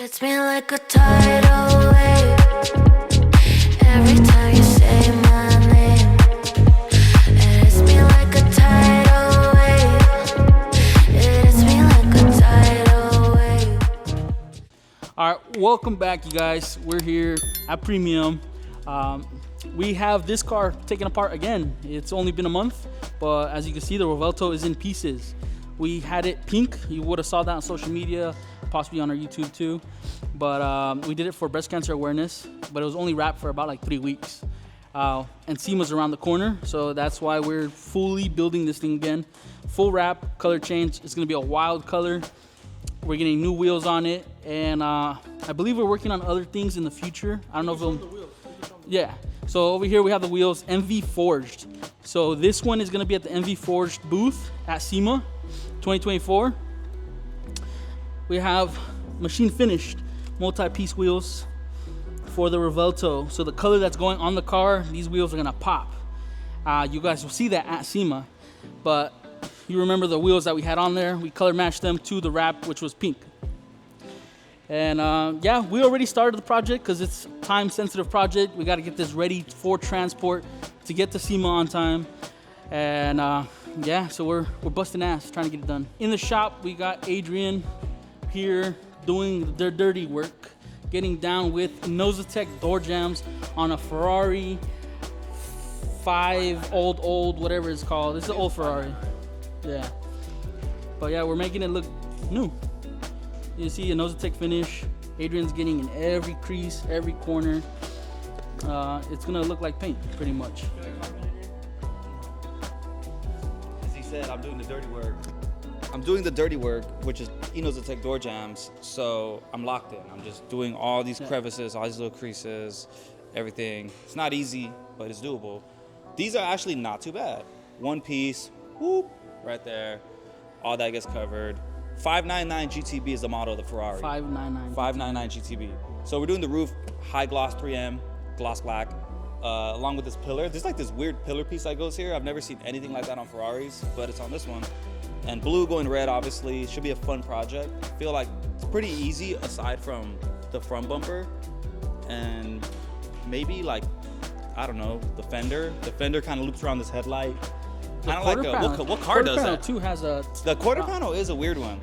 Hits me like a tidal wave every time you say my name. It hits me like a tidal wave. It hits me like a tidal wave. All right, welcome back, you guys. We're here at Premium. We have this car taken apart again. It's only been a month, but as you can see, the Revuelto is in pieces. We had it pink. You would have saw that on social media, possibly on our YouTube too. But we did it for breast cancer awareness, but it was only wrapped for about like 3 weeks. And Sema's around the corner, so that's why we're fully building this thing again. Full wrap, color change. It's gonna be a wild color. We're getting new wheels on it, and I believe we're working on other things in the future. I don't know if it'll... Yeah. So over here we have the wheels, MV Forged. So this one is gonna be at the MV Forged booth at Sema 2024. We have machine finished multi-piece wheels for the Revuelto. So the color that's going on the car, these wheels are gonna pop. You guys will see that at Sema, but you remember the wheels that we had on there, we color matched them to the wrap, which was pink. And yeah, we already started the project because it's a time-sensitive project. We got to get this ready for transport to get to Sema on time. And yeah, so we're busting ass trying to get it done. In the shop, we got Adrian here doing their dirty work, getting down with Nosatech door jams on a Ferrari 5 old whatever it's called. This is an old Ferrari. Yeah. But yeah, we're making it look new. You see a Nosatech finish. Adrian's getting in every crease, every corner. It's gonna look like paint, pretty much. As he said, I'm doing the dirty work. I'm doing the dirty work, which is Nosatech door jams. So I'm locked in. I'm just doing all these crevices, all these little creases, everything. It's not easy, but it's doable. These are actually not too bad. One piece, whoop, right there. All that gets covered. 599 GTB is the model of the Ferrari. 599. 599 GTB. So we're doing the roof high gloss 3M, gloss black, along with this pillar. There's like this weird pillar piece that goes here. I've never seen anything like that on Ferraris, but it's on this one. And blue going red, obviously. Should be a fun project. I feel like it's pretty easy aside from the front bumper and maybe like, I don't know, the fender. The fender kind of loops around this headlight. Kind of like what car does that? Too has a the quarter panel is a weird one.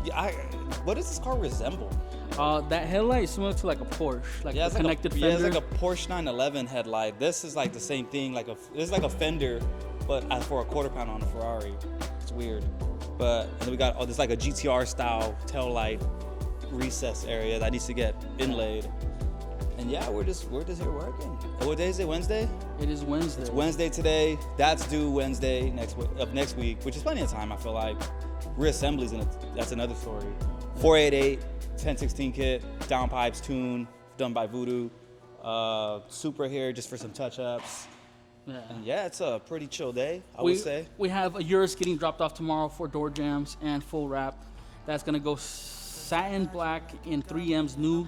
Yeah, what does this car resemble? That headlight is similar to like a Porsche, like a connected fender. Yeah, it's like a Porsche 911 headlight. This is like the same thing, this is like a fender, but for a quarter panel on a Ferrari. It's weird. But and then we got there's like a GTR style tail light recess area that needs to get inlaid. And yeah, we're just here working. What day is it? Wednesday? It is Wednesday. It's Wednesday today. That's due Wednesday of next week, which is plenty of time. I feel like reassemblies that's another story. 488, 1016 kit, downpipes, tune, done by Voodoo. Supra here just for some touch-ups. Yeah. And yeah, it's a pretty chill day, I would say. We have a Urus getting dropped off tomorrow for door jams and full wrap. That's gonna go satin black in 3M's new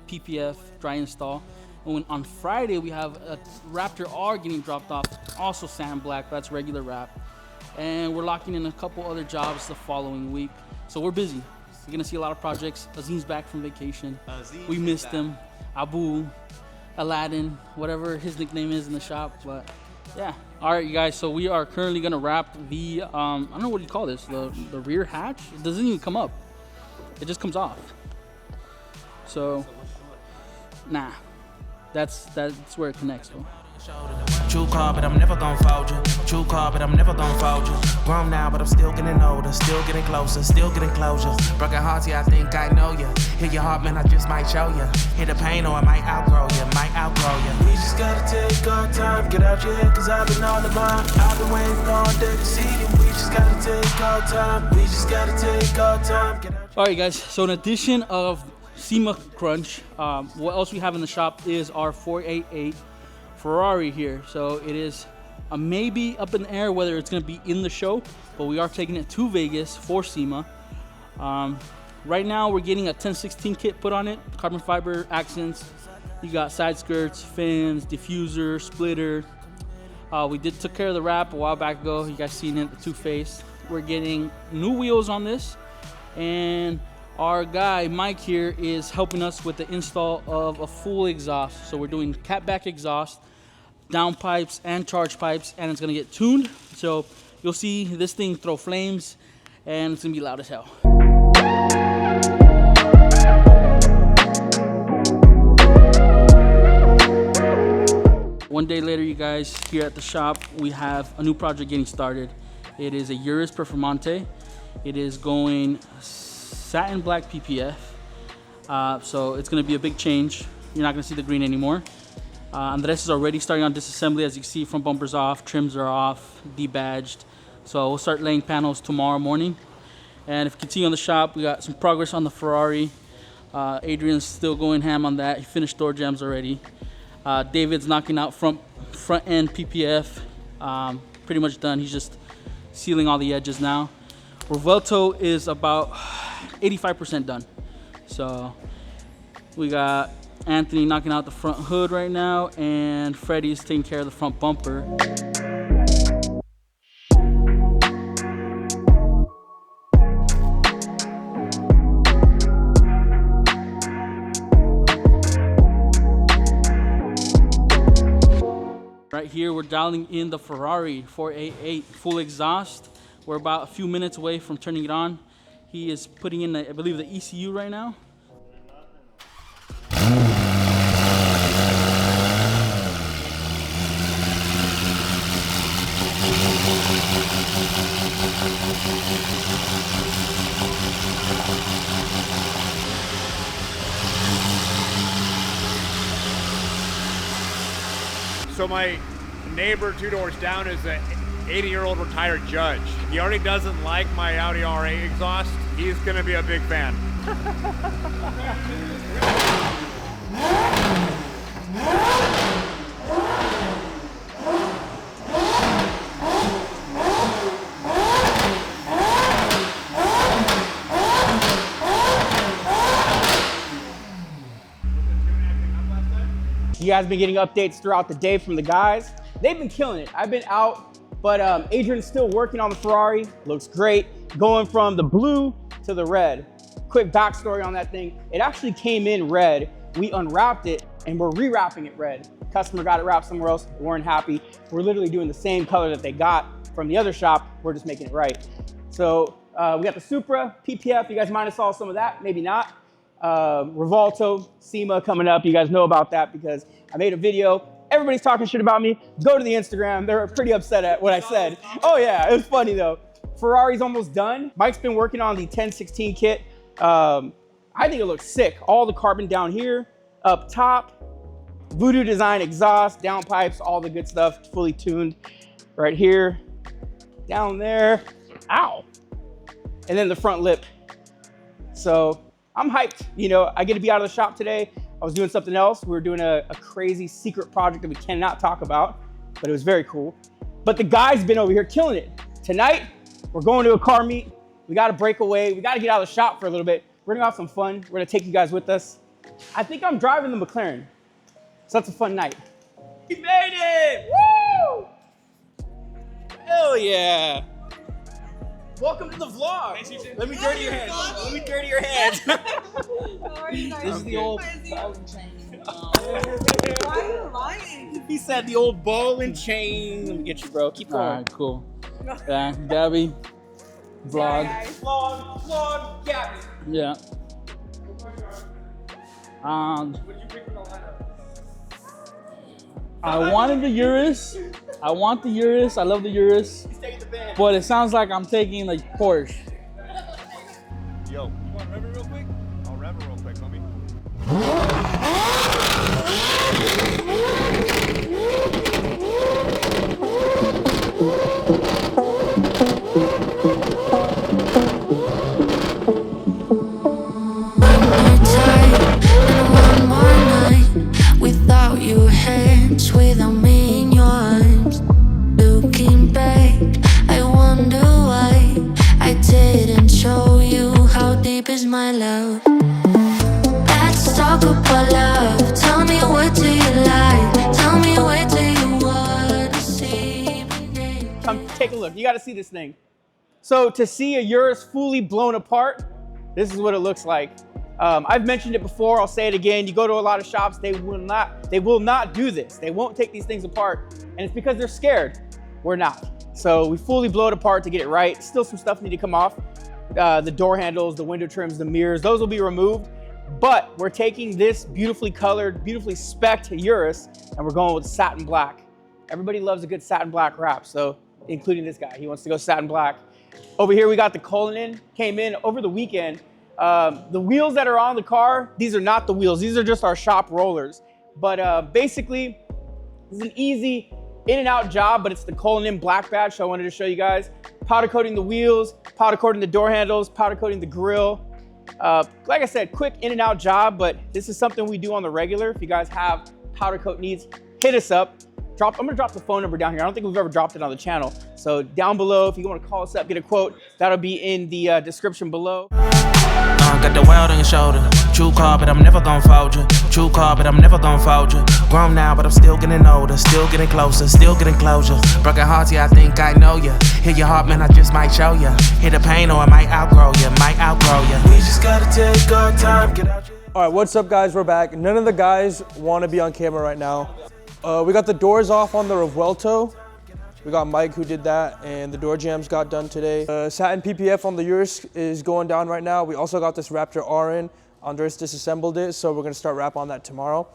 PPF dry install. And on Friday we have a Raptor R getting dropped off, also satin black. That's regular wrap. And we're locking in a couple other jobs the following week. So we're busy. You're gonna see a lot of projects. Azim's back from vacation. We missed him. Abu, Aladdin, whatever his nickname is in the shop. But yeah. All right, you guys. So we are currently gonna wrap the I don't know what you call this. The rear hatch. It doesn't even come up. It just comes off. So. Nah, that's where it connects though. True car, but I'm never gonna fold you. True car, but I'm never gonna fold you. Grown now, but I'm still getting older, still getting closer, still getting closure. Broken hearts, yeah, I think I know you. Hear your heart, man, I just might show you. Hear the pain, or I might outgrow you, might outgrow you. We just gotta take our time, get out your head, cause I've been on the line. I've been waiting all day to see you. We just gotta take our time, we just gotta take our time. Get out. All right, guys. So in addition of Sema Crunch, what else we have in the shop is our 488 Ferrari here. So it is a maybe up in the air whether it's going to be in the show, but we are taking it to Vegas for Sema. Right now we're getting a 1016 kit put on it, carbon fiber accents. You got side skirts, fins, diffuser, splitter. We took care of the wrap a while back ago. You guys seen it, the two-face. We're getting new wheels on this, and Our guy Mike here is helping us with the install of a full exhaust. So we're doing catback exhaust, downpipes and charge pipes, and it's gonna get tuned. So you'll see this thing throw flames, and it's gonna be loud as hell. One day later, you guys, here at the shop, we have a new project getting started. It is a Urus Performante. It is going satin black PPF. So it's gonna be a big change. You're not gonna see the green anymore. Andres is already starting on disassembly. As you can see, front bumpers off, trims are off, debadged. So we'll start laying panels tomorrow morning. And if you continue on the shop, we got some progress on the Ferrari. Adrian's still going ham on that. He finished door jambs already. David's knocking out front end PPF. Pretty much done. He's just sealing all the edges now. Revuelto is about 85% done. So we got Anthony knocking out the front hood right now, and Freddie's taking care of the front bumper. Right here, we're dialing in the Ferrari 488 full exhaust. We're about a few minutes away from turning it on. He is putting in, I believe, the ECU right now. So my neighbor 2 doors down is an 80-year-old retired judge. He already doesn't like my Audi R8 exhaust. He's gonna be a big fan. You guys been getting updates throughout the day from the guys. They've been killing it. I've been out, but Adrian's still working on the Ferrari. Looks great. Going from the blue to the red. Quick backstory on that thing. It actually came in red. We unwrapped it and we're rewrapping it red. Customer got it wrapped somewhere else. We weren't happy. We're literally doing the same color that they got from the other shop. We're just making it right. So we got the Supra, PPF. You guys might have saw some of that, maybe not. Revuelto, Sema coming up. You guys know about that because I made a video. Everybody's talking shit about me. Go to the Instagram. They're pretty upset at what I said. Oh yeah, it was funny though. Ferrari's almost done. Mike's been working on the 1016 kit. I think it looks sick. All the carbon down here, up top, Voodoo design exhaust, downpipes, all the good stuff, fully tuned right here, down there, ow. And then the front lip. So I'm hyped. You know, I get to be out of the shop today. I was doing something else. We were doing a crazy secret project that we cannot talk about, but it was very cool. But the guys been over here killing it. Tonight, we're going to a car meet. We got to break away. We got to get out of the shop for a little bit. We're gonna have some fun. We're gonna take you guys with us. I think I'm driving the McLaren. So that's a fun night. We made it! Woo! Hell yeah. Welcome to the vlog. Let me dirty your hands. Let me dirty your hands. This is the old ball and chain. Why are you lying? He said the old ball and chain. Let me get you, bro. Keep going. All right, cool. Yeah, Gabby, vlog. Vlog, Gabby. Yeah. What'd you pick from the lineup? I wanted the Urus. I want the Urus. I love the Urus. He's taking the band. But it sounds like I'm taking like Porsche. Yo, you want to rev it real quick? I'll rev it real quick, homie. One more night without your hands, without me in your arms. Looking back, I wonder why I didn't show you how deep is my love. Let's talk about love. Tell me, what do you like? Tell me, where do you want to see me? Come take a look. You got to see this thing. So to see a Urus fully blown apart, This is what it looks like. I've mentioned it before, I'll say it again. You go to a lot of shops, they will not do this. They won't take these things apart, and it's because they're scared. We're not. So we fully blow it apart to get it right. Still some stuff need to come off. The door handles, the window trims, the mirrors, those will be removed. But we're taking this beautifully colored, beautifully spec'd Urus, and we're going with satin black. Everybody loves a good satin black wrap, so including this guy, he wants to go satin black. Over here we got the Cullinan, came in over the weekend. The wheels that are on the car, these are not the wheels, these are just our shop rollers. But basically, it's an easy in and out job, but it's the Cullinan black badge, so I wanted to show you guys. Powder coating the wheels, powder coating the door handles, powder coating the grill. Like I said, quick in and out job, but this is something we do on the regular. If you guys have powder coat needs, hit us up. I'm gonna drop the phone number down here. I don't think we've ever dropped it on the channel. So down below, if you wanna call us up, get a quote, that'll be in the description below. Got the world on your shoulder. True car, but I'm never gonna fold you. True car, but I'm never gonna fold you. Grown now, but I'm still getting older. Still getting closer, still getting closure. Broken hearts, yeah, I think I know ya. Hear your heart, man, I just might show ya. Hear the pain, or I might outgrow ya, might outgrow ya. We just gotta take our time, get out your... All right, what's up, guys? We're back. None of the guys want to be on camera right now. We got the doors off on the Revuelto. We got Mike who did that, and the door jams got done today. Satin PPF on the Urus is going down right now. We also got this Raptor R in. Andres disassembled it, so we're gonna start wrap on that tomorrow.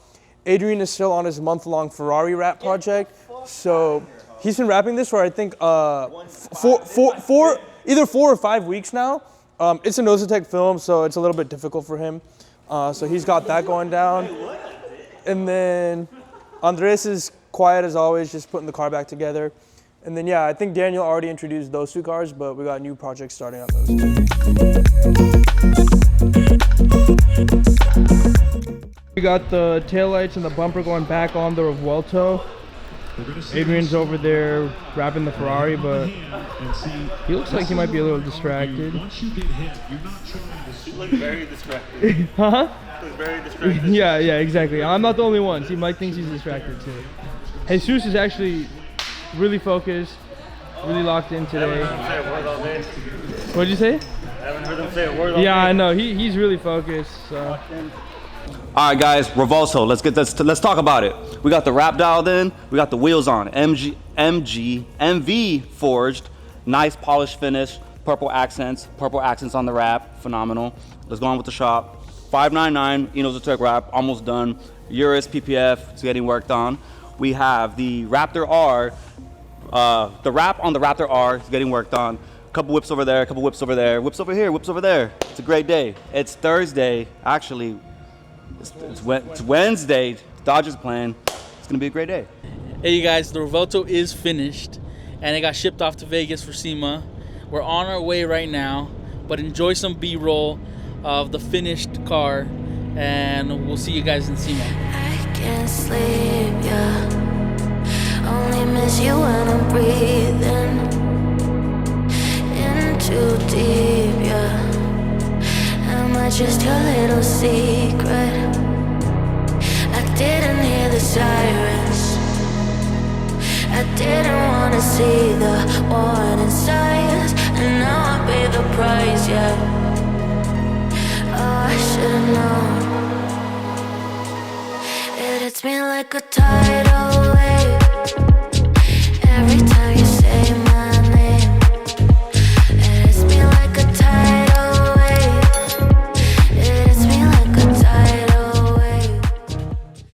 Adrian is still on his month-long Ferrari wrap project. So he's been wrapping this for, I think, either 4 or 5 weeks now. It's a Nosotech film, so it's a little bit difficult for him. So he's got that going down. And then Andres is quiet as always, just putting the car back together. And then, yeah, I think Daniel already introduced those 2 cars, but we got new projects starting on those 2. We got the taillights and the bumper going back on the Revuelto. Adrian's over there wrapping the Ferrari, but he looks like he might be a little distracted. You look very distracted. Huh? You look very distracted. Yeah, exactly. I'm not the only one. See, Mike thinks he's distracted too. Jesus is actually really focused, really locked in today. What'd you say? I haven't heard him say a word all Yeah, day. I know. He's really focused. So. All right, guys, Revuelto. Let's talk about it. We got the wrap dialed in. We got the wheels on. MV forged, nice polished finish. Purple accents on the wrap, phenomenal. Let's go on with the shop. 599 Nosotech wrap, almost done. Urus PPF is getting worked on. We have the Raptor R. The wrap on the Raptor R is getting worked on. A couple whips over there, a couple whips over there, whips over here, whips over there. It's a great day. It's Thursday, actually. It's Wednesday. Dodgers playing. It's gonna be a great day. Hey, you guys, the Revuelto is finished, and it got shipped off to Vegas for Sema. We're on our way right now, but enjoy some B-roll of the finished car, and we'll see you guys in Sema. I can't sleep, yeah. Only miss you when I'm breathing in too deep, yeah. Am I just your little secret? I didn't hear the sirens. I didn't wanna see the warning signs, and now I pay the price, yeah. Oh, I should've known. It hits me like a tide.